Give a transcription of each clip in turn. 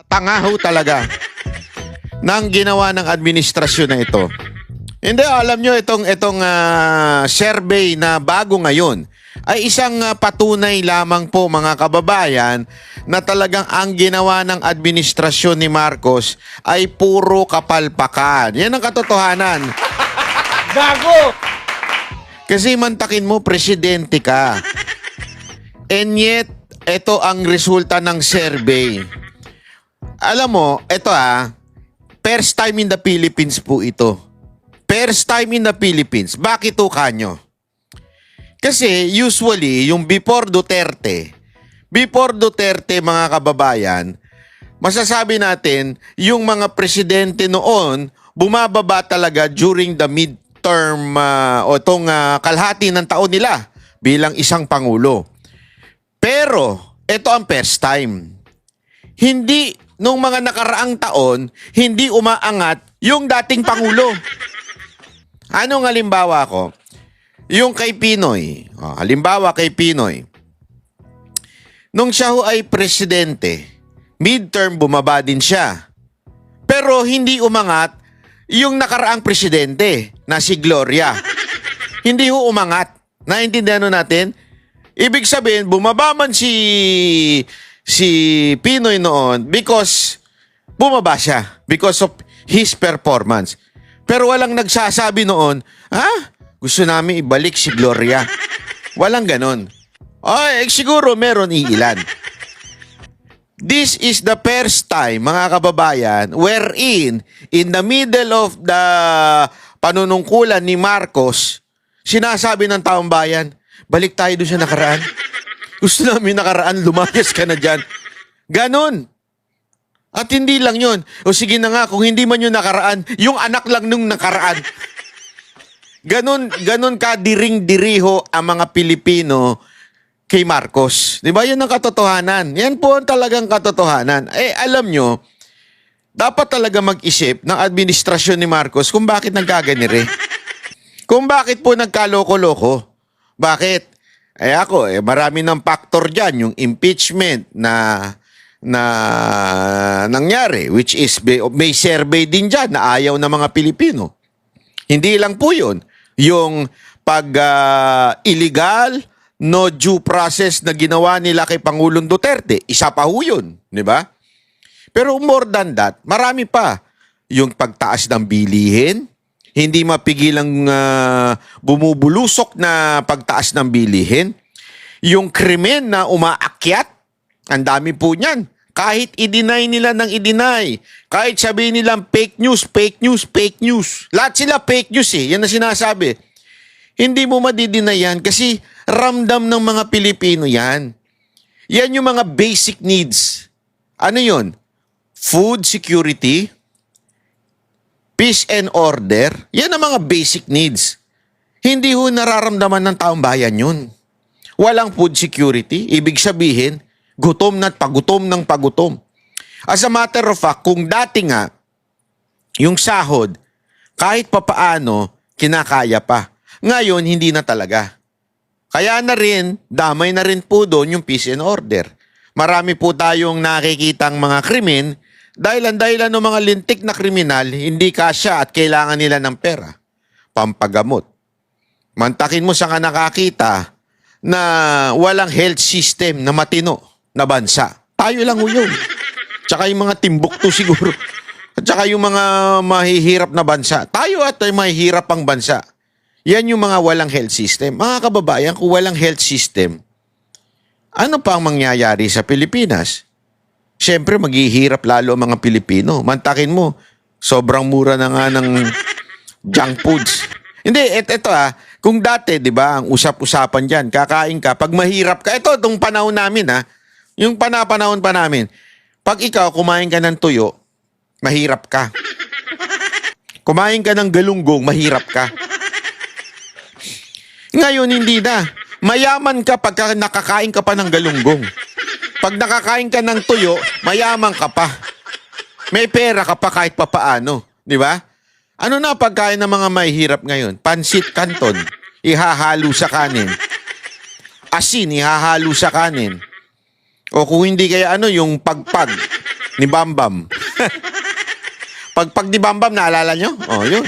Tanga ho talaga ng ginawa ng administrasyon na ito. Hindi, alam nyo, itong survey na bago ngayon ay isang patunay lamang po mga kababayan na talagang ang ginawa ng administrasyon ni Marcos ay puro kapalpakan. Yan ang katotohanan. Gago! Kasi mantakin mo, presidente ka. And yet, ito ang resulta ng survey. Alam mo, ito first time in the Philippines po ito. First time in the Philippines. Bakit to kanyo? Kasi usually, yung before Duterte mga kababayan, masasabi natin, yung mga presidente noon, bumababa talaga during the midterm o itong kalahati ng taon nila bilang isang pangulo. Pero, ito ang first time. Hindi, nung mga nakaraang taon, hindi umaangat yung dating pangulo. Anong halimbawa ko? Yung kay Pinoy. Halimbawa kay Pinoy. Nung siya ho ay presidente, midterm bumaba din siya. Pero hindi umangat yung nakaraang presidente na si Gloria. Hindi ho umangat. Naintindihan natin? Ibig sabihin, bumaba man si Pinoy noon because bumaba siya because of his performance. Pero walang nagsasabi noon, gusto namin ibalik si Gloria. Walang ganon. Siguro meron iilan. This is the first time, mga kababayan, wherein in the middle of the panunungkulan ni Marcos, sinasabi ng taong bayan, balik tayo doon sa nakaraan. Gusto namin nakaraan, lumayas ka na dyan. Ganon. At hindi lang yun. O sige na nga, kung hindi man yung nakaraan, yung anak lang nung nakaraan. Ganon ka diring-diriho ang mga Pilipino kay Marcos. Di ba? Yan ang katotohanan. Yan po ang talagang katotohanan. Alam nyo, dapat talaga mag-isip ng administrasyon ni Marcos kung bakit nagkaganire. Kung bakit po nagkaloko-loko. Bakit? Marami ng factor dyan. Yung impeachment na nangyari, which is may survey din dyan na ayaw ng mga Pilipino. Hindi lang po yun. Yung illegal, no due process na ginawa nila kay Pangulong Duterte, isa pa ho yun. Di ba? Pero more than that, marami pa. Yung pagtaas ng bilihin, hindi mapigilang bumubulusok na pagtaas ng bilihin. Yung krimen na umaakyat, ang dami po niyan. Kahit i-deny nila ng i-deny. Kahit sabihin nilang fake news, fake news, fake news. Lahat sila fake news eh. Yan ang sinasabi. Hindi mo madideny yan kasi ramdam ng mga Pilipino yan. Yan yung mga basic needs. Ano yun? Food security, peace and order. Yan ang mga basic needs. Hindi ho nararamdaman ng taong bayan yun. Walang food security. Ibig sabihin, gutom na pagutom ng pagutom. As a matter of fact, kung dati nga, yung sahod, kahit papaano, kinakaya pa. Ngayon, hindi na talaga. Kaya na rin, damay na rin po doon yung peace and order. Marami po tayong nakikitang mga krimen, dahilan ng mga lintik na kriminal, hindi kasya at kailangan nila ng pera. Pampagamot. Mantakin mo sa ka nakakita na walang health system na matino na bansa. Tayo lang ho yun. Tsaka yung mga Timbuktu siguro. At tsaka yung mga mahihirap na bansa. Tayo at ay mahihirap ang bansa. Yan yung mga walang health system. Mga kababayan, kung walang health system, ano pa ang mangyayari sa Pilipinas? Siyempre, maghihirap lalo ang mga Pilipino. Mantakin mo, sobrang mura na nga ng junk foods. Hindi, ito kung dati, di ba, ang usap-usapan dyan, kakain ka, pag mahirap ka, ito, itong panahon namin, yung panahon pa namin, pag ikaw, kumain ka ng tuyo, mahirap ka. Kumain ka ng galunggong, mahirap ka. Ngayon, hindi na. Mayaman ka pagka nakakain ka pa ng galunggong. Pag nakakain ka ng tuyo, mayaman ka pa. May pera ka pa kahit papaano. Di ba? Ano na pagkain ng mga mahihirap ngayon? Pansit canton, ihahalo sa kanin. Asin, ihahalo sa kanin. O kung hindi kaya yung pagpag. Ni Bambam. pag ni Bambam, naalala nyo? Oh, yun.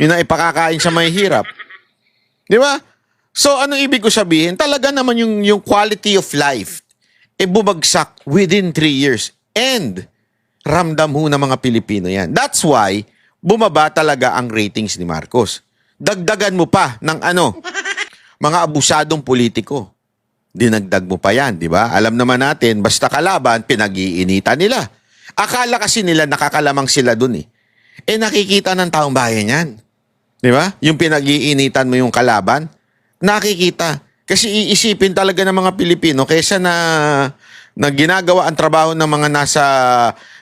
Yun ang ipakakain sa may hirap. Di ba? So, ano ibig ko sabihin? Talaga naman yung quality of life, bumagsak within 3 years. And, ramdam ho ng mga Pilipino yan. That's why, bumaba talaga ang ratings ni Marcos. Dagdagan mo pa ng mga abusadong politiko. Dinagdag mo pa yan, di ba? Alam naman natin, basta kalaban, pinag-iinitan nila. Akala kasi nila nakakalamang sila dun eh. Nakikita ng taong bayan yan. Di ba? Yung pinag-iinitan mo yung kalaban, nakikita. Kasi iisipin talaga ng mga Pilipino kaysa na ginagawa ang trabaho ng mga nasa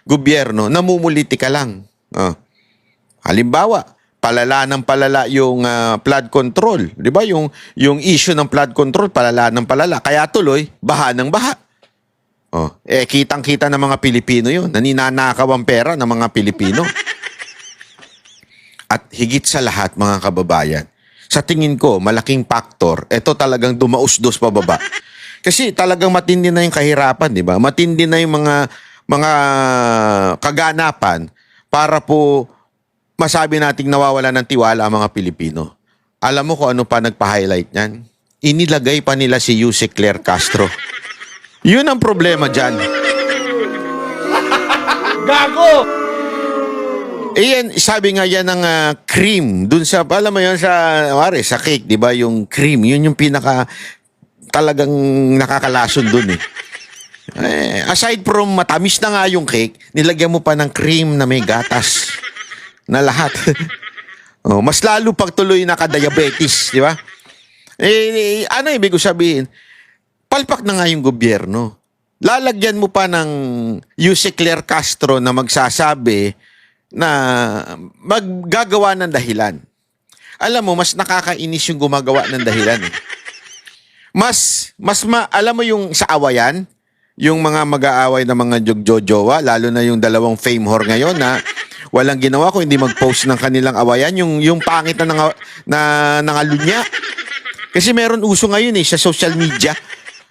gobyerno, namumuliti ka lang. Halimbawa, palala ng palala yung flood control. Di ba? Yung issue ng flood control, palala ng palala. Kaya tuloy, baha ng baha. Kitang-kita ng mga Pilipino yun. Naninanakaw ang pera ng mga Pilipino. At higit sa lahat, mga kababayan, sa tingin ko, malaking factor, ito talagang dumausdos pababa. Kasi talagang matindi na yung kahirapan, di ba? Matindi na yung mga kaganapan para po masabi nating nawawala ng tiwala ang mga Pilipino. Alam mo kung ano pa nagpa-highlight niyan? Inilagay pa nila si Yuse Claire Castro. Yun ang problema dyan. Gago! Yan, sabi nga yan ng cream. Dun sa, alam mo yun, sa cake, di ba? Yung cream, yun yung pinaka talagang nakakalason dun eh. Aside from matamis na nga yung cake, nilagyan mo pa ng cream na may gatas na lahat. Mas lalo pag tuloy naka-diabetes, di ba? Ano ibig ko sabihin? Palpak na nga yung gobyerno. Lalagyan mo pa ng Yuse Claire Castro na magsasabi na maggagawa ng dahilan. Alam mo, mas nakakainis yung gumagawa ng dahilan. Alam mo yung sa awayan, yung mga mag-aaway na mga jogjojowa, lalo na yung dalawang fame whore ngayon na walang ginawa kung hindi mag-post ng kanilang awayan, yung pangit na nangalunya. Kasi meron uso ngayon sa social media.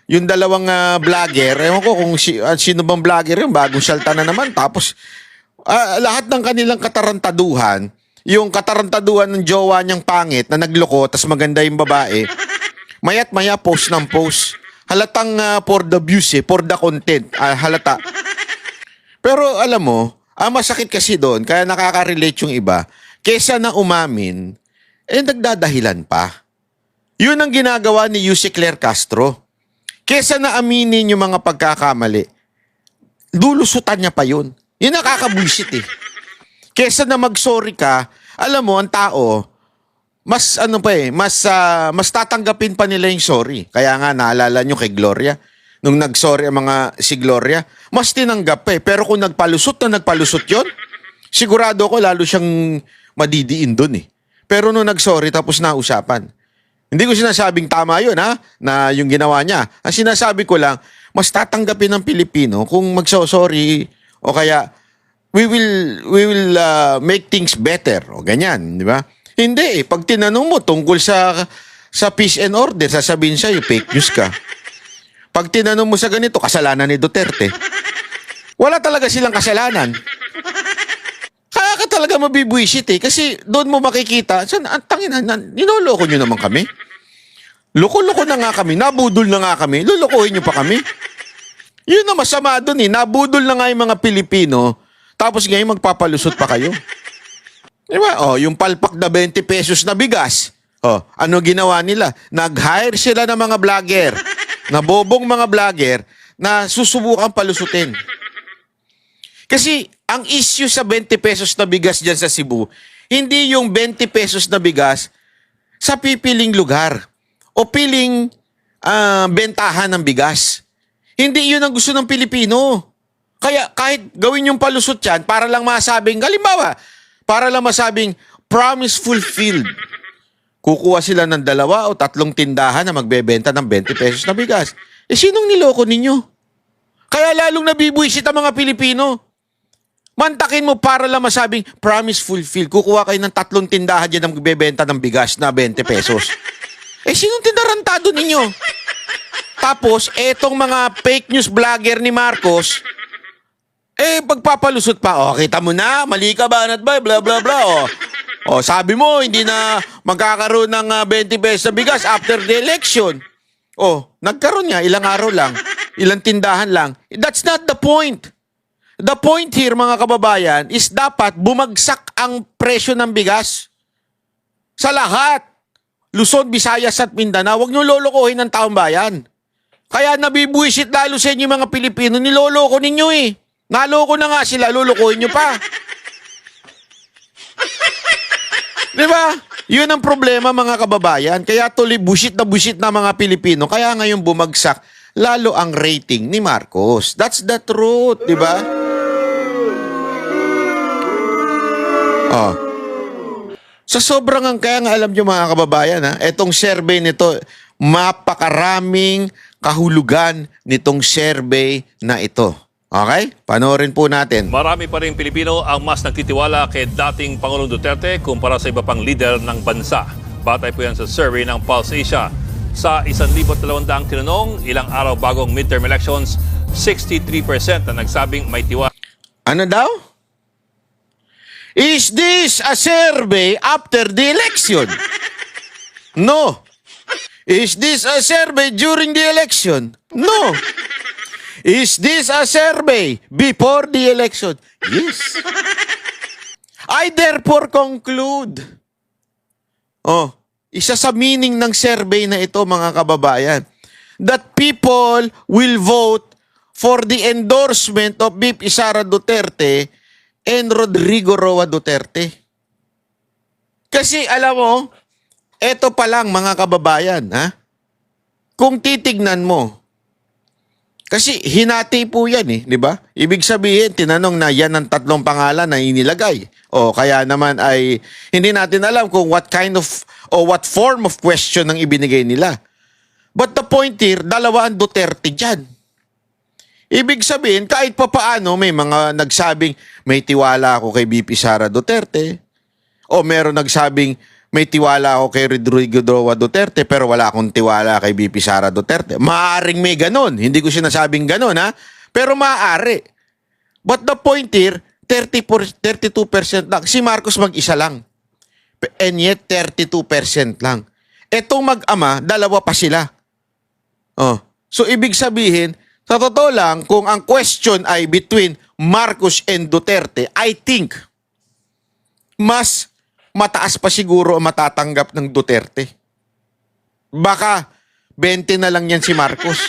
Yung dalawang vlogger, ewan ko kung sino bang vlogger yung bagong salta na naman. Tapos, lahat ng kanilang katarantaduhan, yung katarantaduhan ng jowa niyang pangit na nagloko, tas maganda yung babae, maya't maya post ng post. Halatang for the views for the content. Halata. Pero alam mo, masakit kasi doon, kaya nakaka-relate yung iba, kesa na umamin, nagdadahilan pa. Yun ang ginagawa ni Yuse Claire Castro. Kesa na aminin yung mga pagkakamali, lulusutan niya pa yun. Yun nakakabwisit eh. Kesa na mag-sorry ka, alam mo, ang tao, mas tatanggapin pa nila yung sorry. Kaya nga, naalala nyo kay Gloria, nung nag-sorry ang si Gloria, mas tinanggap Pero kung nagpalusot yun, sigurado ko lalo siyang madidiin dun eh. Pero nung nag-sorry, tapos nausapan. Hindi ko sinasabing tama yun, na yung ginawa niya. Ang sinasabi ko lang, mas tatanggapin ng Pilipino kung magso-sorry o kaya we will make things better o ganyan, di ba? Hindi pag tinanong mo tungkol sa peace and order, sasabihin sa'yo, fake news ka. Pag tinanong mo sa ganito, kasalanan ni Duterte. Wala talaga silang kasalanan. Kaya ka talaga mabibwisit kasi doon mo makikita, ninoloko nyo naman kami. Loko-loko na nga kami, nabudol na nga kami, lulukohin nyo pa kami. Yun na masama doon nabudol na nga yung mga Pilipino, tapos ngayon magpapalusot pa kayo. Diba? Yung palpak na 20 pesos na bigas. Ano ginawa nila? Nag-hire sila ng mga vlogger, nabobong mga vlogger, na susubukan palusutin. Kasi ang issue sa 20 pesos na bigas dyan sa Cebu, hindi yung 20 pesos na bigas sa pipiling lugar o piling bentahan ng bigas. Hindi yun ang gusto ng Pilipino. Kaya kahit gawin yung palusot yan, para lang masabing, halimbawa, para lang masabing promise fulfilled. Kukuha sila ng 2 o 3 tindahan na magbebenta ng 20 pesos na bigas. Sinong niloko ninyo? Kaya lalong nabibwisit ang mga Pilipino. Mantakin mo para lang masabing promise fulfilled. Kukuha kayo ng 3 tindahan dyan na magbebenta ng bigas na 20 pesos. Sinong tindarantado ninyo? Tapos, etong mga fake news vlogger ni Marcos, Pagpapalusot pa, kita mo na, mali ka ba, blah, blah, blah, blah, sabi mo, hindi na magkakaroon ng 20 pesos na bigas after the election. Nagkaroon nga, ilang araw lang, ilang tindahan lang. That's not the point. The point here, mga kababayan, is dapat bumagsak ang presyo ng bigas. Sa lahat. Luzon, Visayas at Mindanao, huwag nyo lolokohin ng taong bayan. Kaya nabibuisit lalo sa inyo mga Pilipino, niloloko ninyo eh. Naloko na nga sila, lulukuhin nyo pa. Diba? Yun ang problema mga kababayan. Kaya tuloy busit na mga Pilipino. Kaya ngayon bumagsak lalo ang rating ni Marcos. That's the truth, diba? Sa sobrang kaya nga alam nyo mga kababayan, etong survey nito, mapakaraming kahulugan nitong survey na ito. Okay? Panoorin po natin. Marami pa rin Pilipino ang mas nagtitiwala kay dating Pangulong Duterte kumpara sa iba pang lider ng bansa. Batay po yan sa survey ng Pulse Asia. Sa 1,200 tinanong, ilang araw bagong midterm elections, 63% na nagsabing may tiwala. Ano daw? Is this a survey after the election? No. Is this a survey during the election? No. Is this a survey before the election? Yes. I therefore conclude. Isa sa meaning ng survey na ito, mga kababayan, that people will vote for the endorsement of VP Sara Duterte and Rodrigo Roa Duterte. Kasi alam mo, eto pa lang mga kababayan, kung titignan mo, kasi hinati po yan di ba? Ibig sabihin, tinanong na yan ang tatlong pangalan na inilagay. Kaya naman ay hindi natin alam kung what kind of o what form of question ang ibinigay nila. But the point here, dalawa ang Duterte dyan. Ibig sabihin, kahit pa paano may mga nagsabing may tiwala ako kay VP Sara Duterte o meron nagsabing may tiwala ako kay Rodrigo Roa Duterte pero wala akong tiwala kay VP Sara Duterte. Maaaring may ganon. Hindi ko sinasabing ganon, pero maaari. But the point here, 32% lang. Si Marcos mag-isa lang. And yet, 32% lang. Etong mag-ama, dalawa pa sila. So, ibig sabihin, sa totoo lang, kung ang question ay between Marcos and Duterte, I think, mas mataas pa siguro ang matatanggap ng Duterte. Baka 20 na lang yan si Marcos.